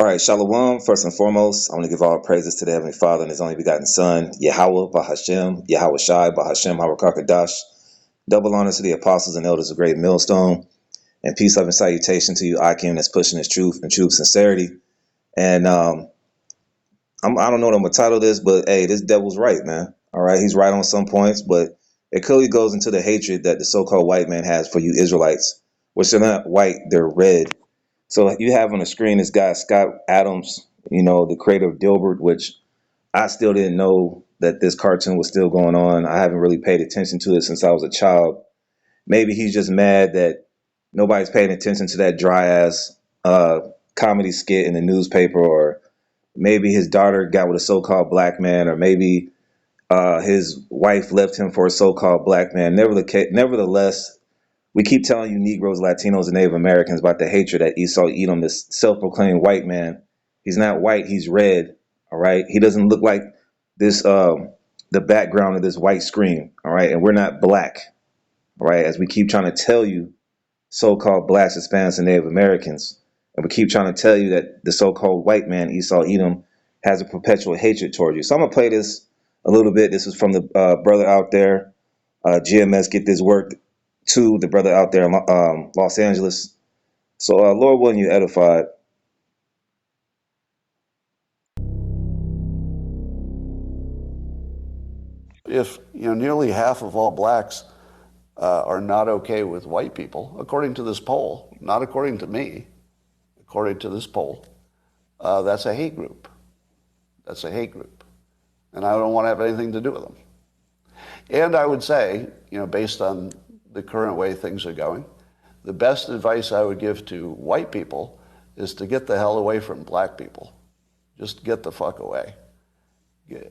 All right, Shalom. First and foremost, I want to give all praises to the Heavenly Father and His only begotten Son, Yahweh Bahashem, Yahweh Shai Bahashem Harakakadash. Double honor to the apostles and elders of Great Millstone, and peace, love, and salutation to you, Akim, that's pushing His truth and true sincerity. And I don't know what I'm gonna title this, but hey, this devil's right, man. All right, he's right on some points, but it clearly goes into the hatred that the so-called white man has for you Israelites, which are not white, they're red. So you have on the screen this guy, Scott Adams, the creator of Dilbert, which I still didn't know that this cartoon was still going on. I haven't really paid attention to it since I was a child. Maybe he's just mad that nobody's paying attention to that dry ass comedy skit in the newspaper, or maybe his daughter got with a so-called black man, or maybe his wife left him for a so-called black man. Nevertheless, we keep telling you Negroes, Latinos, and Native Americans about the hatred that Esau Edom, this self-proclaimed white man. He's not white, he's red. All right. He doesn't look like this the background of this white screen. All right. And we're not black. All right. As we keep trying to tell you, so-called blacks, Hispanics, and Native Americans. And we keep trying to tell you that the so-called white man, Esau Edom, has a perpetual hatred toward you. So I'm gonna play this a little bit. This is from the brother out there, GMS Get This Work, to the brother out there in Los Angeles. So, Lord willing, you edified. If nearly half of all blacks are not okay with white people, according to this poll, not according to me, according to this poll, that's a hate group. That's a hate group. And I don't want to have anything to do with them. And I would say, based on the current way things are going, the best advice I would give to white people is to get the hell away from black people. Just get the fuck away.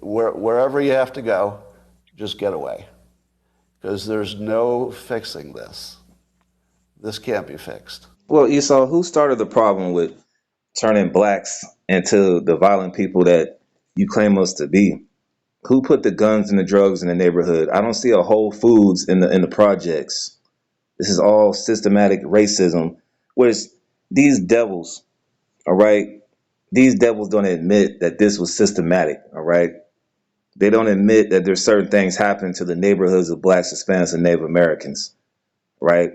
Wherever you have to go, just get away. Because there's no fixing this. This can't be fixed. Well, Esau, who started the problem with turning blacks into the violent people that you claim us to be? Who put the guns and the drugs in the neighborhood? I don't see a Whole Foods in the projects. This is all systematic racism. Whereas these devils, all right, these devils don't admit that this was systematic, all right? They don't admit that there's certain things happen to the neighborhoods of blacks, Hispanics, and Native Americans, right?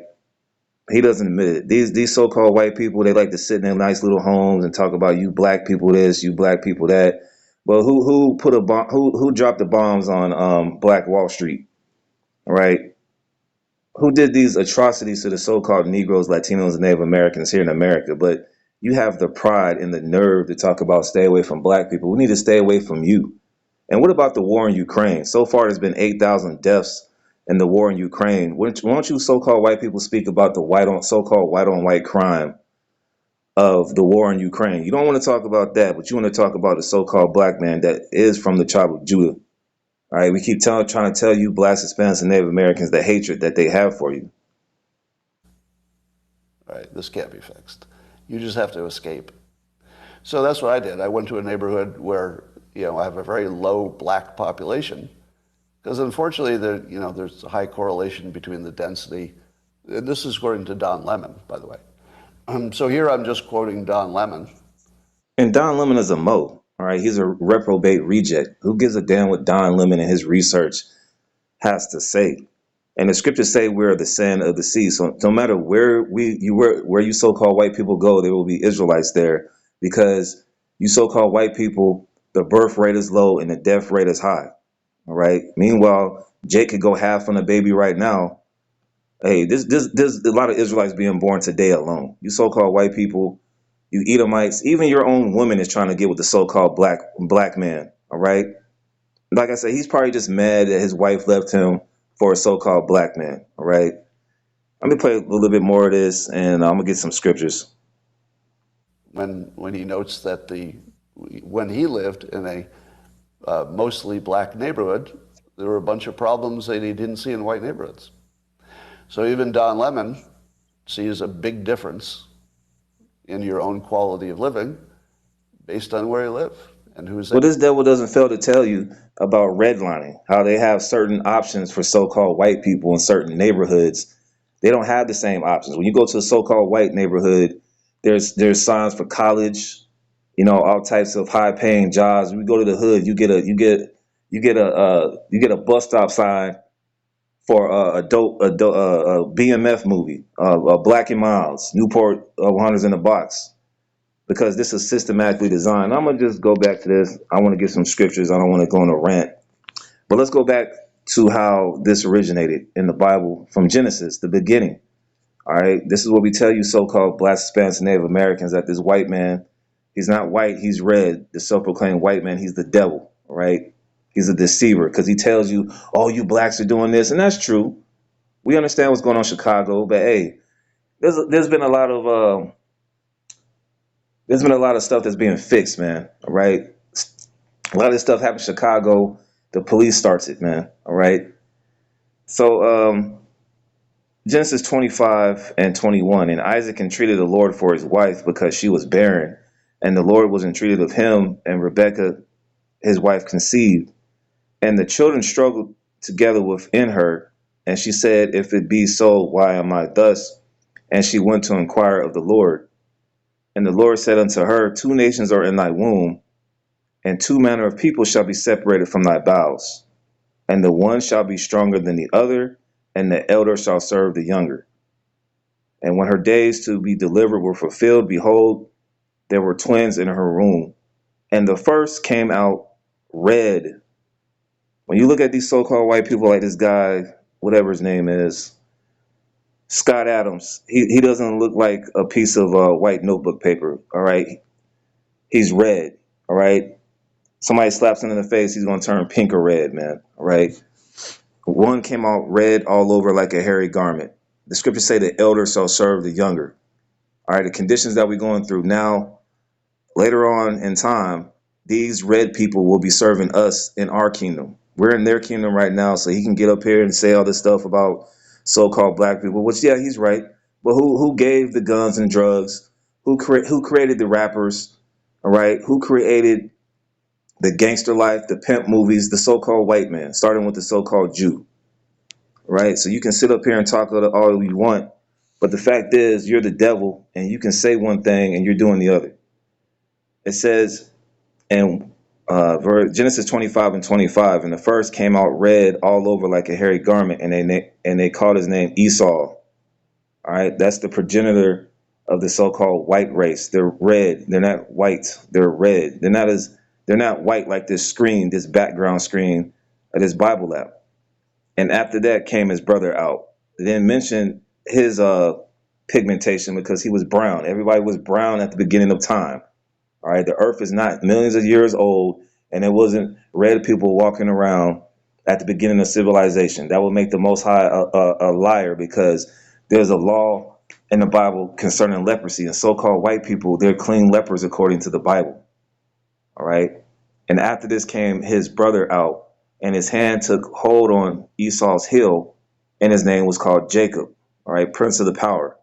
He doesn't admit it. These so-called white people, they like to sit in their nice little homes and talk about you black people this, you black people that. But who put a bomb? Who dropped the bombs on Black Wall Street? All right, who did these atrocities to the so-called Negroes, Latinos, and Native Americans here in America? But you have the pride and the nerve to talk about stay away from black people. We need to stay away from you. And what about the war in Ukraine? So far, there's been 8,000 deaths in the war in Ukraine. Why don't you so-called white people speak about the so-called white on white crime of the war in Ukraine? You don't want to talk about that, but you want to talk about the so-called black man that is from the tribe of Judah. All right, we keep trying to tell you blacks, Hispanics, and Native Americans the hatred that they have for you. All right, this can't be fixed. You just have to escape. So that's what I did. I went to a neighborhood where I have a very low black population, because unfortunately there's a high correlation between the density. And this is according to Don Lemon, by the way. So here I'm just quoting Don Lemon. And Don Lemon is a Mo. All right, he's a reprobate reject. Who gives a damn what Don Lemon and his research has to say? And the scriptures say we're the sand of the sea. So no matter where you so-called white people go, there will be Israelites there, because you so-called white people, the birth rate is low and the death rate is high. All right. Meanwhile, Jake could go half on a baby right now. Hey, there's a lot of Israelites being born today alone. You so-called white people, you Edomites, even your own woman is trying to get with the so-called black man. All right. Like I said, he's probably just mad that his wife left him for a so-called black man. All right. Let me play a little bit more of this, and I'm gonna get some scriptures. When he notes that when he lived in a mostly black neighborhood, there were a bunch of problems that he didn't see in white neighborhoods. So even Don Lemon sees a big difference in your own quality of living based on where you live and who's there. Well, this devil doesn't fail to tell you about redlining, how they have certain options for so-called white people in certain neighborhoods. They don't have the same options. When you go to a so-called white neighborhood, there's signs for college, all types of high paying jobs. We go to the hood, you get a bus stop sign for a BMF movie, Black and Miles, Newport 100s in a box, because this is systematically designed. I'm gonna just go back to this. I want to get some scriptures. I don't want to go on a rant, but let's go back to how this originated in the Bible from Genesis, the beginning. All right, this is what we tell you, so-called Black, Hispanics, and Native Americans, that this white man, he's not white, he's red. The self-proclaimed white man, he's the devil. All right, he's a deceiver because he tells you, "Oh, you blacks are doing this," and that's true. We understand what's going on in Chicago, but hey, there's been a lot of stuff that's being fixed, man. All right, a lot of this stuff happened in Chicago. The police starts it, man. All right, so Genesis 25 and 21. And Isaac entreated the Lord for his wife because she was barren. And the Lord was entreated of him, and Rebekah, his wife, conceived. And the children struggled together within her. And she said, "If it be so, why am I thus?" And she went to inquire of the Lord. And the Lord said unto her, "Two nations are in thy womb, and two manner of people shall be separated from thy bowels. And the one shall be stronger than the other, and the elder shall serve the younger. And when her days to be delivered were fulfilled, behold, there were twins in her womb. And the first came out red." When you look at these so-called white people like this guy, whatever his name is, Scott Adams, he doesn't look like a piece of white notebook paper, all right? He's red, all right? Somebody slaps him in the face, he's going to turn pink or red, man, all right? One came out red all over like a hairy garment. The scriptures say the elder shall serve the younger. All right, the conditions that we're going through now, later on in time, these red people will be serving us in our kingdom. We're in their kingdom right now, so he can get up here and say all this stuff about so-called black people, which, yeah, he's right. But who gave the guns and drugs? Who created the rappers? All right, who created the gangster life, the pimp movies, the so-called white man, starting with the so-called Jew? Right? So you can sit up here and talk all you want, but the fact is, you're the devil, and you can say one thing and you're doing the other. It says in Genesis 25 and 25, and the first came out red all over like a hairy garment, and they called his name Esau. All right, that's the progenitor of the so-called white race. They're red. They're not white. They're red. They're not white like this screen, this background screen of this Bible app. And after that came his brother out. They didn't mention his pigmentation because he was brown. Everybody was brown at the beginning of time. All right, the earth is not millions of years old, and it wasn't red people walking around at the beginning of civilization. That would make the Most High a liar, because there's a law in the Bible concerning leprosy, and so-called white people, they're clean lepers according to the Bible. All right, and after this came his brother out, and his hand took hold on Esau's heel, and his name was called Jacob. All right, prince of the power.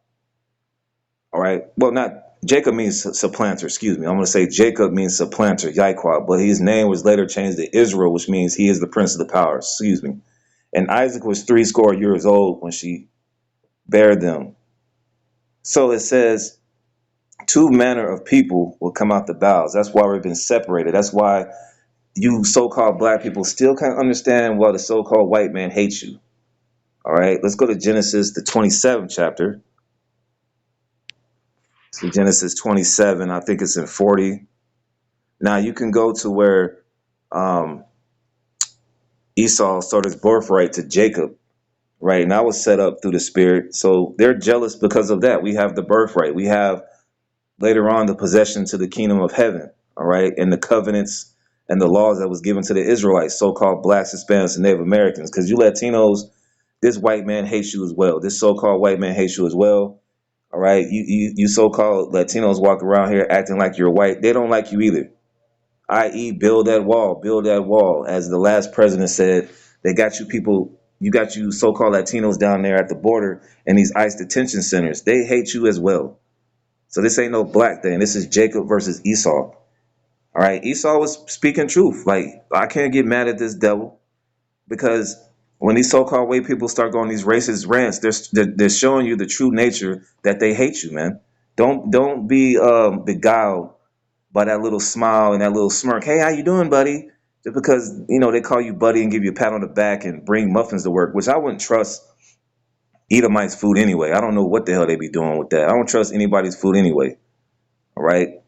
All right, well, not Jacob means supplanter. Excuse me. I'm going to say Jacob means supplanter, Yahweh, but his name was later changed to Israel, which means he is the prince of the power. Excuse me. And Isaac was 80 years old when she bare them. So it says, two manner of people will come out the bowels. That's why we've been separated. That's why you so-called black people still can't understand why the so-called white man hates you. All right, let's go to Genesis, the 27th chapter. So Genesis 27, I think it's in 40. Now you can go to where Esau sold his birthright to Jacob, right? And that was set up through the spirit. So they're jealous because of that. We have the birthright. We have later on the possession to the kingdom of heaven, all right? And the covenants and the laws that was given to the Israelites, so-called blacks, Hispanics, and Native Americans. Because you Latinos, this white man hates you as well. This so-called white man hates you as well. All right. You so-called Latinos walk around here acting like you're white. They don't like you either. I.e., build that wall, build that wall. As the last president said, they got you people, you got you so-called Latinos down there at the border and these ICE detention centers. They hate you as well. So this ain't no black thing. This is Jacob versus Esau. All right. Esau was speaking truth. Like, I can't get mad at this devil, because when these so-called white people start going these racist rants, they're showing you the true nature that they hate you, man. Don't be beguiled by that little smile and that little smirk. Hey, how you doing, buddy? Just because, they call you buddy and give you a pat on the back and bring muffins to work, which I wouldn't trust Edomites' food anyway. I don't know what the hell they be doing with that. I don't trust anybody's food anyway. All right.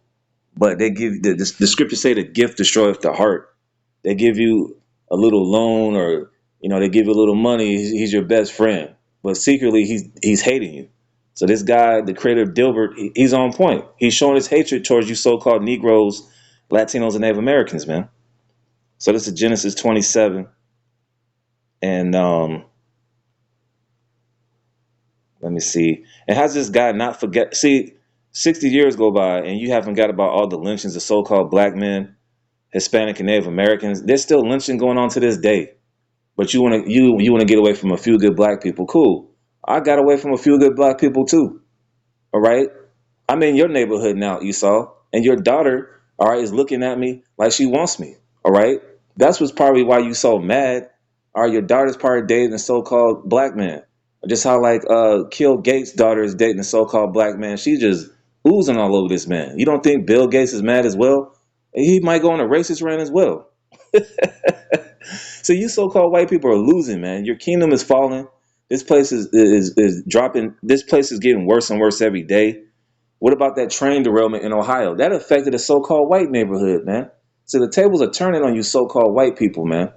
But they give the scriptures say the gift destroyeth the heart. They give you a little loan, or they give you a little money. He's your best friend, but secretly he's hating you. So this guy, the creator of Dilbert, he's on point. He's showing his hatred towards you so-called Negroes, Latinos, and Native Americans, man. So this is Genesis 27, and let me see. And how's this guy not forget? See, 60 years go by, and you haven't got about all the lynchings of so-called black men, Hispanic, and Native Americans. There's still lynching going on to this day. But you want to get away from a few good black people. Cool. I got away from a few good black people too. All right. I'm in your neighborhood now, Esau, and your daughter, all right, is looking at me like she wants me. All right. That's what's probably why you so mad. All right, your daughter's probably dating a so-called black man. Just how like Kill Gates' daughter is dating a so-called black man. She's just oozing all over this man. You don't think Bill Gates is mad as well? He might go on a racist rant as well. So you so-called white people are losing, man. Your kingdom is falling. This place is dropping. This place is getting worse and worse every day. What about that train derailment in Ohio? That affected a so-called white neighborhood, man. So the tables are turning on you so-called white people, man.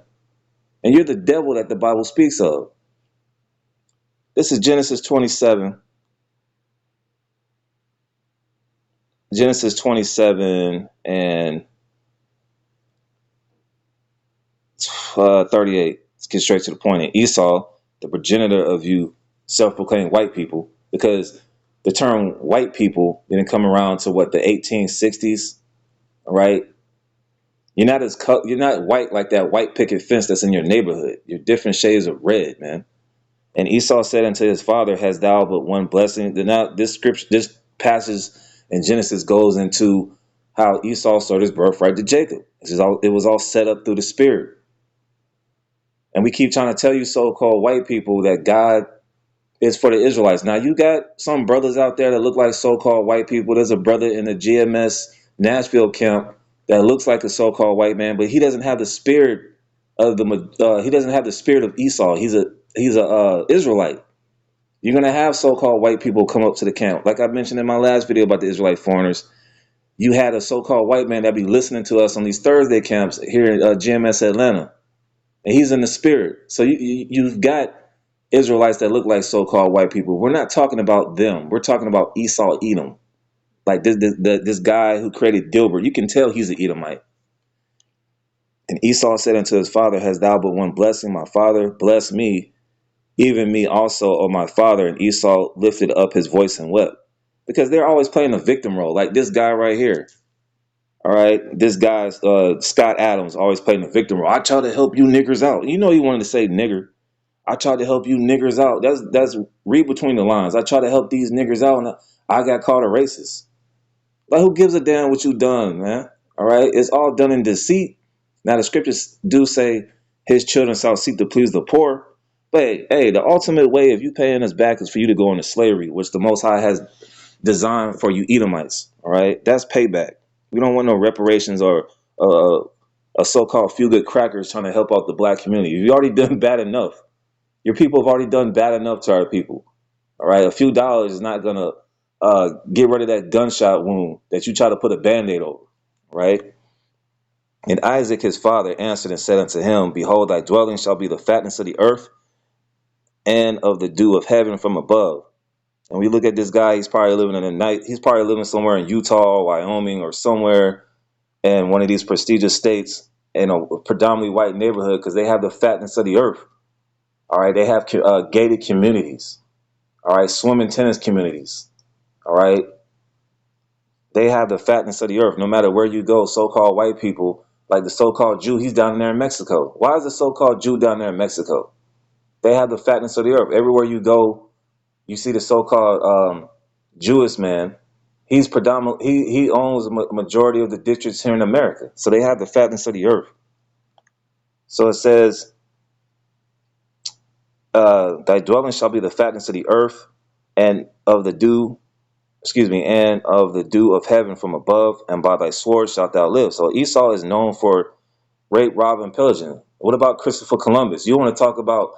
And you're the devil that the Bible speaks of. This is Genesis 27. Genesis 27 and 38. Let's get straight to the point. And Esau, the progenitor of you self-proclaimed white people, because the term white people didn't come around to what, the 1860s, all right? You're not white like that white picket fence that's in your neighborhood. You're different shades of red, man. And Esau said unto his father, "Hast thou but one blessing?" Then now this passage in Genesis goes into how Esau sold his birthright to Jacob. It was all set up through the spirit. And we keep trying to tell you so-called white people that God is for the Israelites. Now you got some brothers out there that look like so-called white people. There's a brother in the GMS Nashville camp that looks like a so-called white man, but he doesn't have the spirit of he doesn't have the spirit of Esau. He's a Israelite. You're gonna have so-called white people come up to the camp, like I mentioned in my last video about the Israelite foreigners. You had a so-called white man that be listening to us on these Thursday camps here in GMS Atlanta, and he's in the spirit. So you've got Israelites that look like so-called white people. We're not talking about them. We're talking about Esau Edom. Like this guy who created Dilbert. You can tell he's an Edomite. And Esau said unto his father, "Hast thou but one blessing? My father, bless me, even me also, O my father." And Esau lifted up his voice and wept. Because they're always playing a victim role. Like this guy right here. All right. This guy's Scott Adams always playing the victim role. I try to help you niggers out. You know he wanted to say nigger. I tried to help you niggers out. That's read between the lines. I try to help these niggers out, and I got called a racist. Like, who gives a damn what you done, man? All right, it's all done in deceit. Now the scriptures do say his children shall seek to please the poor, but hey, the ultimate way of you paying us back is for you to go into slavery, which the Most High has designed for you Edomites. All right, that's payback. We don't want no reparations or a so-called few good crackers trying to help out the black community. You've already done bad enough. Your people have already done bad enough to our people. All right. A few dollars is not going to get rid of that gunshot wound that you try to put a band-aid over. Right. And Isaac, his father, answered and said unto him, "Behold, thy dwelling shall be the fatness of the earth and of the dew of heaven from above." And we look at this guy, he's probably living in a night. He's probably living somewhere in Utah, Wyoming, or somewhere in one of these prestigious states in a predominantly white neighborhood because they have the fatness of the earth. All right. They have gated communities. All right, swimming tennis communities. All right, they have the fatness of the earth. No matter where you go, so-called white people, like the so-called Jew, he's down there in Mexico. Why is the so-called Jew down there in Mexico? They have the fatness of the earth. Everywhere you go, you see the so-called Jewish man. He's predominant. He owns a majority of the districts here in America. So they have the fatness of the earth. So it says, "Thy dwelling shall be the fatness of the earth, and of the dew and of the dew of heaven from above, and by thy sword shalt thou live. So Esau is known for rape, rob, and pillaging. What about Christopher Columbus? You want to talk about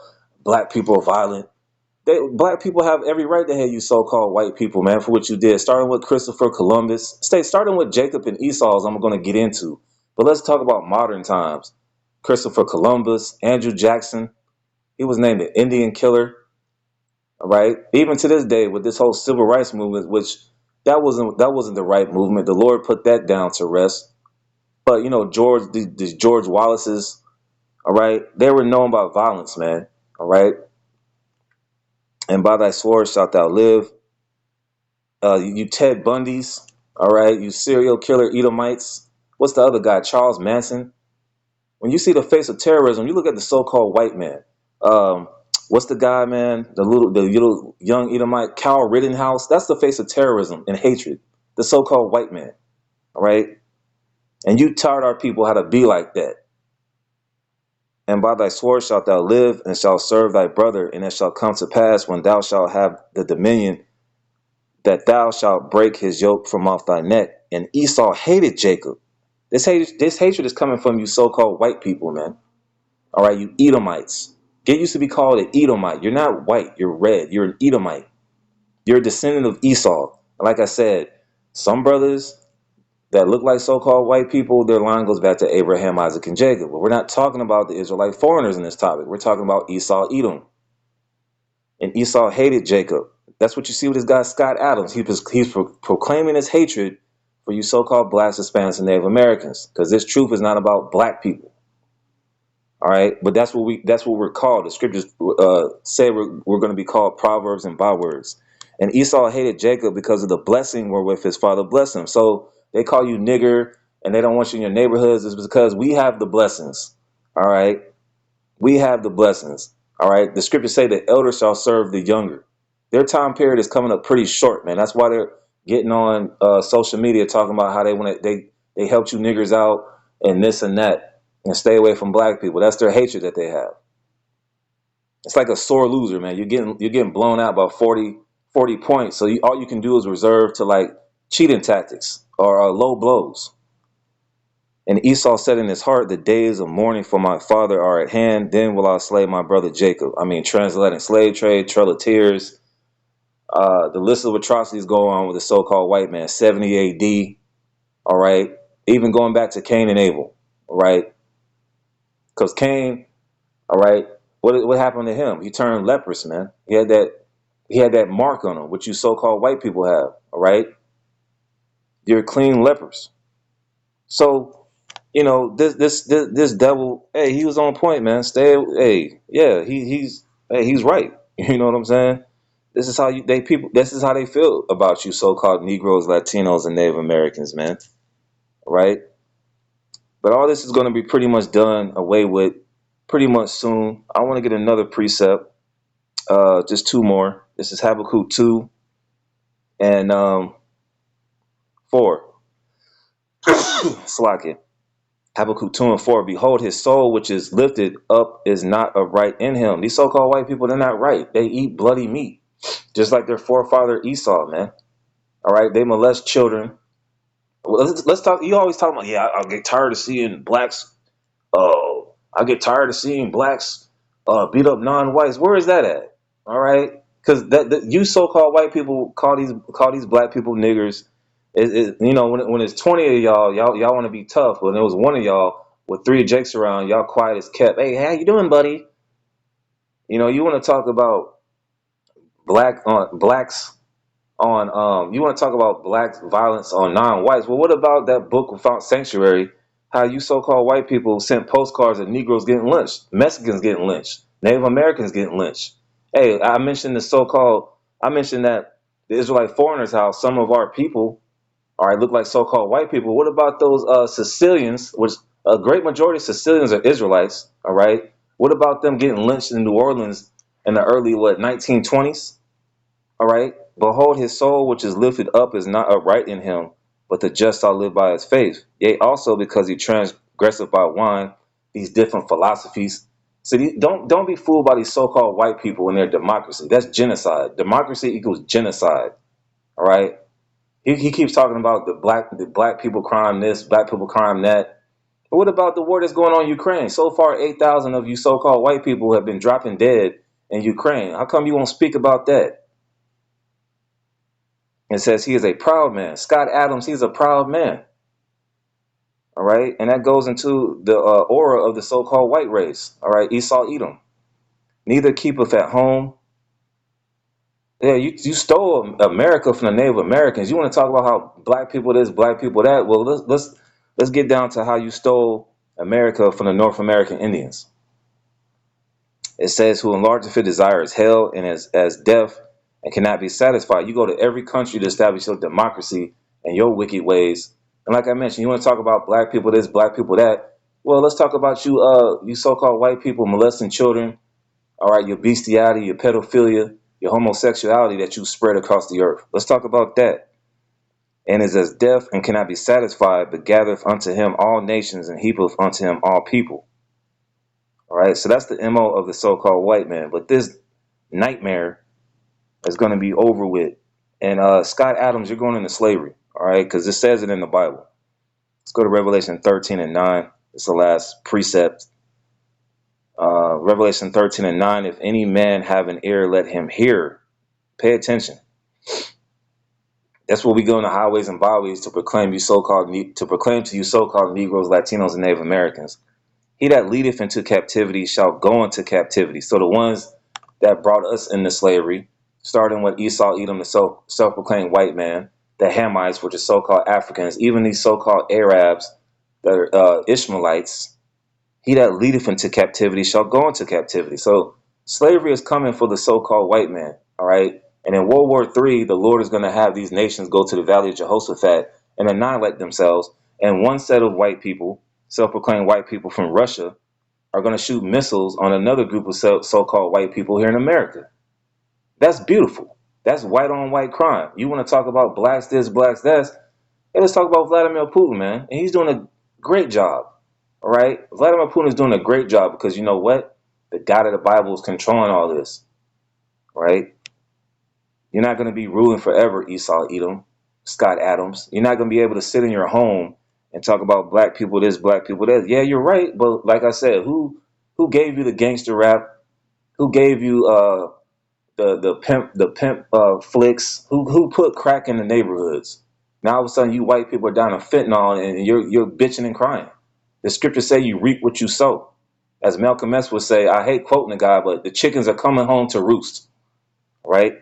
black people are violent? Black people have every right to hate you so-called white people, man, for what you did. Starting with Christopher Columbus, starting with Jacob and Esau's, I'm going to get into. But let's talk about modern times. Christopher Columbus, Andrew Jackson, he was named the Indian killer. All right. Even to this day, with this whole civil rights movement, which that wasn't the right movement. The Lord put that down to rest. But these George Wallace's, all right, they were known by violence, man. All right. And by thy sword shalt thou live. You Ted Bundys, all right, you serial killer Edomites. What's the other guy? Charles Manson. When you see the face of terrorism, you look at the so-called white man. Um, what's the guy, man? The little young Edomite, Kyle Rittenhouse. That's the face of terrorism and hatred. The so-called white man. All right, and you taught our people how to be like that. And by thy sword shalt thou live, and shalt serve thy brother, and it shall come to pass when thou shalt have the dominion that thou shalt break his yoke from off thy neck. And Esau hated Jacob. This hatred is coming from you so-called white people, man. All right, you Edomites. Get used to be called an Edomite. You're not white. You're red. You're an Edomite. You're a descendant of Esau. Like I said, some brothers that look like so-called white people, their line goes back to Abraham, Isaac, and Jacob. But we're not talking about the Israelite foreigners in this topic. We're talking about Esau, Edom. And Esau hated Jacob. That's what you see with this guy, Scott Adams. He's proclaiming his hatred for you so-called blacks, Hispanics, and Native Americans. Because this truth is not about black people. All right, but that's what we're called. The scriptures say we're going to be called proverbs and bywords. And Esau hated Jacob because of the blessing wherewith his father blessed him. So they call you nigger, and they don't want you in your neighborhoods. It's because we have the blessings. All right, we have the blessings. All right, the scriptures say the elder shall serve the younger. Their time period is coming up pretty short, man. That's why they're getting on social media talking about how they helped you niggers out and this and that, and stay away from black people. That's their hatred that they have. It's like a sore loser, man. You're getting blown out by 40 points. So all you can do is reserve to like cheating tactics or low blows. And Esau said in his heart, the days of mourning for my father are at hand. Then will I slay my brother Jacob. I mean, translating slave trade, trail of tears. The list of atrocities go on with the so-called white man, 70 AD. All right. Even going back to Cain and Abel. All right. Because Cain, all right, what happened to him? He turned leprous, man. He had that mark on him, which you so-called white people have. All right. You're clean lepers. So, this devil, hey, he was on point, man. Hey, yeah, he's right. You know what I'm saying? This is how this is how they feel about you so-called Negroes, Latinos, and Native Americans, man. Right? But all this is going to be pretty much done away with pretty much soon. I want to get another precept, just two more. This is Habakkuk 2 and 4. Slack it. Habakkuk 2 and 4, behold, his soul which is lifted up is not upright in him. These so-called white people, they're not right. They eat bloody meat, just like their forefather Esau, man. All right, they molest children. Well, let's talk. You always talk about, yeah, I'll get tired of seeing blacks. I get tired of seeing blacks beat up non-whites. Where is that at? All right, because that you so-called white people call these black people niggers. When it's 20 of y'all want to be tough, but there was one of y'all with three jakes around, y'all quiet as kept. Hey, how you doing, buddy? You want to talk about blacks on you want to talk about black violence on non-whites. Well, what about that book without sanctuary? How you so-called white people sent postcards of Negroes getting lynched, Mexicans getting lynched, Native Americans getting lynched. Hey, I mentioned that the Israelite foreigners, how some of our people, all right, look like so-called white people. What about those Sicilians, which a great majority of Sicilians are Israelites, all right? What about them getting lynched in New Orleans in the early, 1920s? All right. Behold, his soul which is lifted up is not upright in him, but the just shall live by his faith. Yea, also because he transgresseth by wine, these different philosophies. So don't be fooled by these so-called white people and their democracy. That's genocide. Democracy equals genocide. All right. He keeps talking about the black people crime this, black people crime that. But what about the war that's going on in Ukraine? So far, 8,000 of you so-called white people have been dropping dead in Ukraine. How come you won't speak about that? It says he is a proud man. Scott Adams, he's a proud man. All right, and that goes into the aura of the so-called white race. All right, Esau, Edom. Neither keepeth at home. Yeah, you stole America from the Native Americans. You want to talk about how black people this, black people that? Well, let's get down to how you stole America from the North American Indians. It says, "Who enlargeth his desire is hell, and as death, and cannot be satisfied." You go to every country to establish your democracy and your wicked ways. And like I mentioned, you want to talk about black people this, black people that. Well, let's talk about you so-called white people molesting children. All right, your bestiality, your pedophilia, your homosexuality that you spread across the earth. Let's talk about that. And is as deaf and cannot be satisfied, but gathereth unto him all nations and heapeth unto him all people. All right, so that's the MO of the so-called white man. But this nightmare is going to be over with. And Scott Adams, you're going into slavery. All right, because it says it in the Bible. Let's go to Revelation 13 and 9. It's the last precept. Revelation 13 and 9. If any man have an ear, let him hear. Pay attention. That's what we go in the highways and byways to proclaim to you so-called Negroes, Latinos, and Native Americans. He that leadeth into captivity shall go into captivity. So the ones that brought us into slavery, starting with Esau, Edom, the self-proclaimed white man, the Hamites, which are so-called Africans, even these so-called Arabs, the Ishmaelites, he that leadeth into captivity shall go into captivity. So slavery is coming for the so-called white man, all right? And in World War III, the Lord is going to have these nations go to the Valley of Jehoshaphat and annihilate themselves. And one set of white people, self-proclaimed white people from Russia, are going to shoot missiles on another group of so-called white people here in America. That's beautiful. That's white on white crime. You want to talk about blacks this, blacks that? Hey, let's talk about Vladimir Putin, man. And he's doing a great job. All right? Vladimir Putin is doing a great job because you know what? The God of the Bible is controlling all this. Right? You're not going to be ruling forever, Esau, Edom, Scott Adams. You're not going to be able to sit in your home and talk about black people this, black people that. Yeah, you're right. But like I said, who gave you the gangster rap? Who gave you the pimp flicks? Who put crack in the neighborhoods? Now all of a sudden you white people are down on fentanyl and you're bitching and crying. The scriptures say you reap what you sow. As Malcolm X would say, I hate quoting the guy, but the chickens are coming home to roost. Right?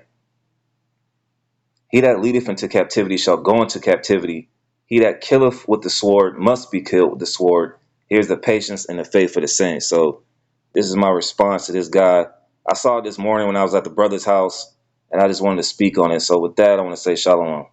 He that leadeth into captivity shall go into captivity. He that killeth with the sword must be killed with the sword. Here's the patience and the faith of the saints. So this is my response to this guy. I saw it this morning when I was at the brother's house, and I just wanted to speak on it. So with that, I want to say shalom.